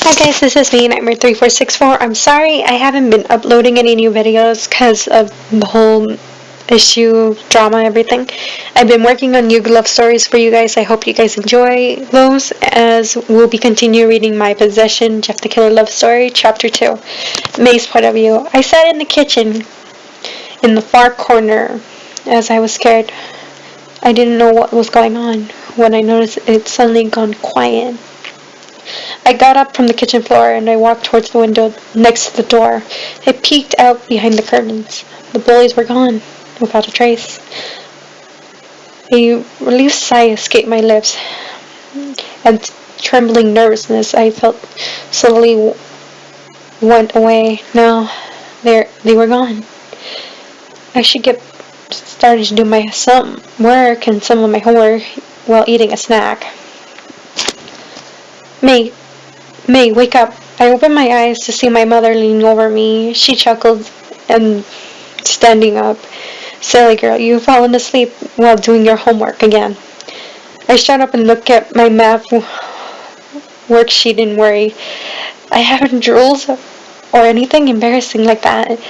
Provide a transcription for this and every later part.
Hi guys, this is me, Nightmare3464. I'm sorry I haven't been uploading any new videos because of the whole issue, drama, everything. I've been working on new love stories for you guys. I hope you guys enjoy those, as we'll be continue reading my Possession, Jeff the Killer love story, chapter 2, May's point of view. I sat in the kitchen in the far corner as I was scared. I didn't know what was going on when I noticed it suddenly gone quiet. I got up from the kitchen floor and I walked towards the window next to the door. I peeked out behind the curtains. The bullies were gone, without a trace. A relieved sigh escaped my lips, and trembling nervousness I felt slowly went away. Now they were gone. I should get started to do my some work and some of my homework while eating a snack. May, wake up. I opened my eyes to see my mother leaning over me. She chuckled and standing up. Silly girl, you've fallen asleep while doing your homework again. I shut up and looked at my math worksheet and worry. I haven't drooled or anything embarrassing like that.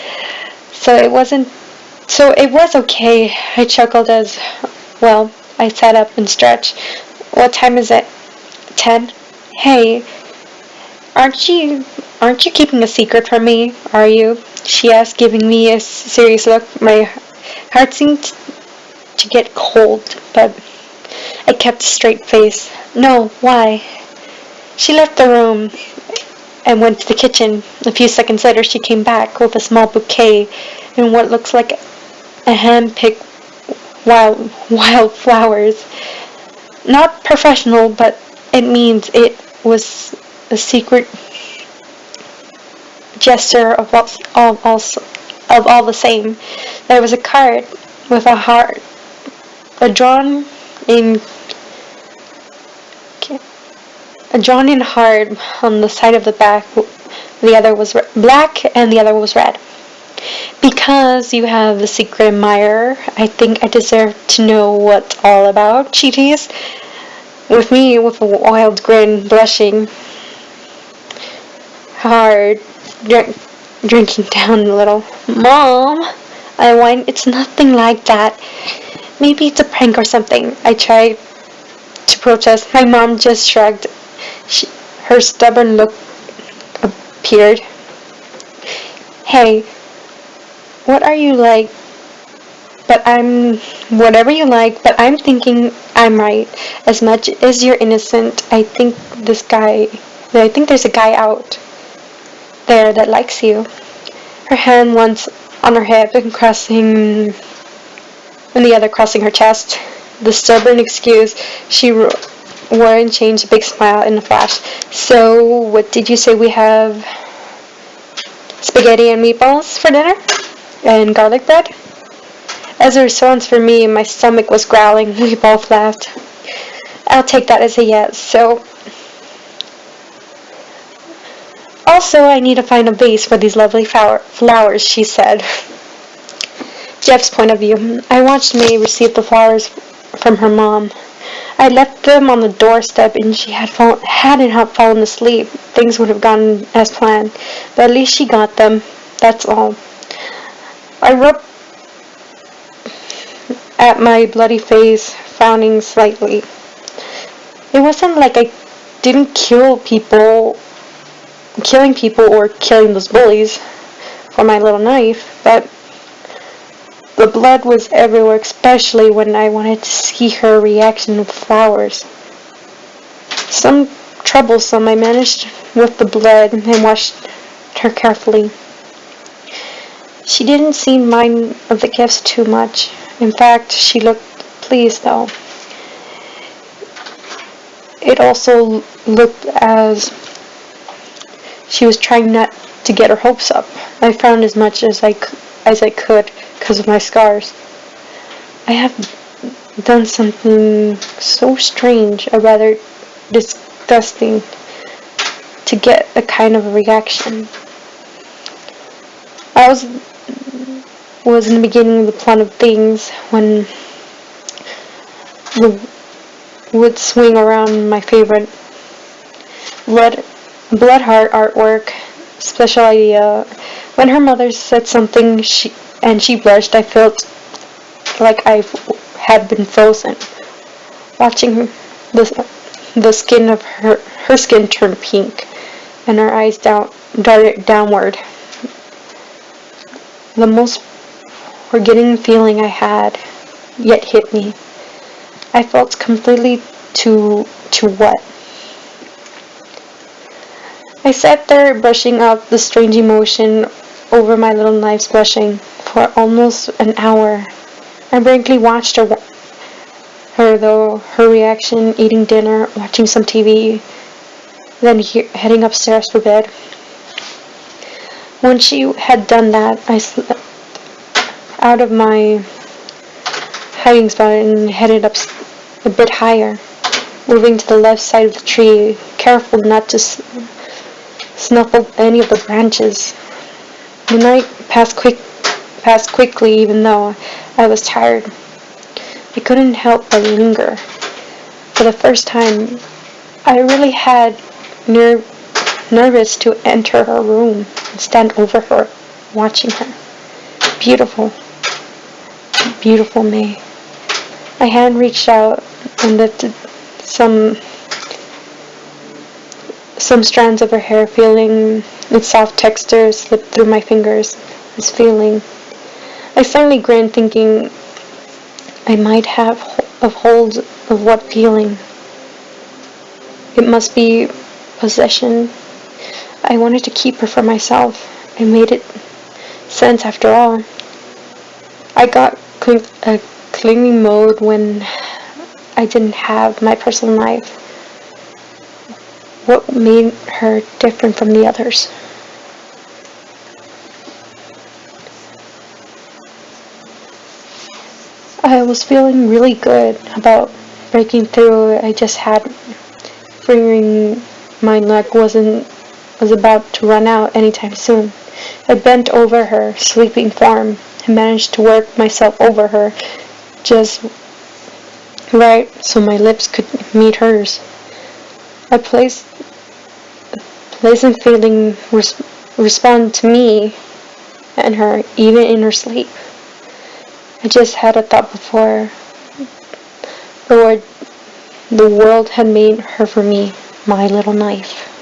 So it was okay. I chuckled as, well, I sat up and stretched. What time is it? 10? Hey, aren't you keeping a secret from me, are you? She asked, giving me a serious look. My heart seemed to get cold, but I kept a straight face. No, why? She left the room and went to the kitchen. A few seconds later, she came back with a small bouquet and what looks like a hand-picked wild flowers. Not professional, but it means it was a secret gesture of all the same. There was a card with a heart, a drawn in heart on the side of the back. The other was black and the other was red. Because you have a secret admirer, I think I deserve to know what it's all about, she teased. With me, with a wild grin, blushing hard, drinking down a little. Mom, I whined, it's nothing like that. Maybe it's a prank or something. I tried to protest. My mom just shrugged. Her stubborn look appeared. Hey, what are you like? Whatever you like, but I'm thinking I'm right. As much as you're innocent, I think there's a guy out there that likes you. Her hand once on her hip and the other crossing her chest. The stubborn excuse she wore and changed a big smile in a flash. So, what did you say we have? Spaghetti and meatballs for dinner? And garlic bread? As a response for me, my stomach was growling. We both laughed. I'll take that as a yes. So, also, I need to find a vase for these lovely flowers, she said. Jeff's point of view. I watched May receive the flowers from her mom. I left them on the doorstep and she hadn't fallen asleep. Things would have gone as planned. But at least she got them. That's all. I rubbed at my bloody face, frowning slightly. It wasn't like I didn't killing people or killing those bullies for my little knife, but the blood was everywhere, especially when I wanted to see her reaction with flowers. Some troublesome, I managed with the blood and washed her carefully. She didn't seem mind of the gifts too much. In fact, she looked pleased though. It also looked as she was trying not to get her hopes up. I frowned as much as I could because of my scars. I have done something so strange, or rather disgusting, to get a kind of a reaction. I was in the beginning of the plot of things when the would swing around my favorite red Blood heart artwork, special idea. When her mother said something and she blushed, I felt like I had been frozen. Watching the skin of her skin turn pink and her eyes darted downward. The most forgetting feeling I had yet hit me. I felt completely to what? I sat there brushing out the strange emotion over my little knife's blushing for almost an hour. I blankly watched her though, her reaction, eating dinner, watching some TV, then heading upstairs for bed. When she had done that, I slipped out of my hiding spot and headed up a bit higher, moving to the left side of the tree, careful not to snuffle any of the branches. The night passed quickly, even though I was tired. I couldn't help but linger. For the first time, I really had nervous to enter her room and stand over her, watching her. Beautiful, beautiful May. My hand reached out and lifted some strands of her hair, feeling its soft texture slip through my fingers. This feeling. I suddenly grinned, thinking I might have a hold of what feeling. It must be possession. I wanted to keep her for myself. It made it sense after all. I got a clinging mode when I didn't have my personal knife. What made her different from the others? I was feeling really good about breaking through. I just had figuring my luck was about to run out anytime soon. I bent over her sleeping form and managed to work myself over her just right so my lips could meet hers. A pleasant feeling responded to me and her, even in her sleep. I just had a thought before the world had made her for me, my little knife.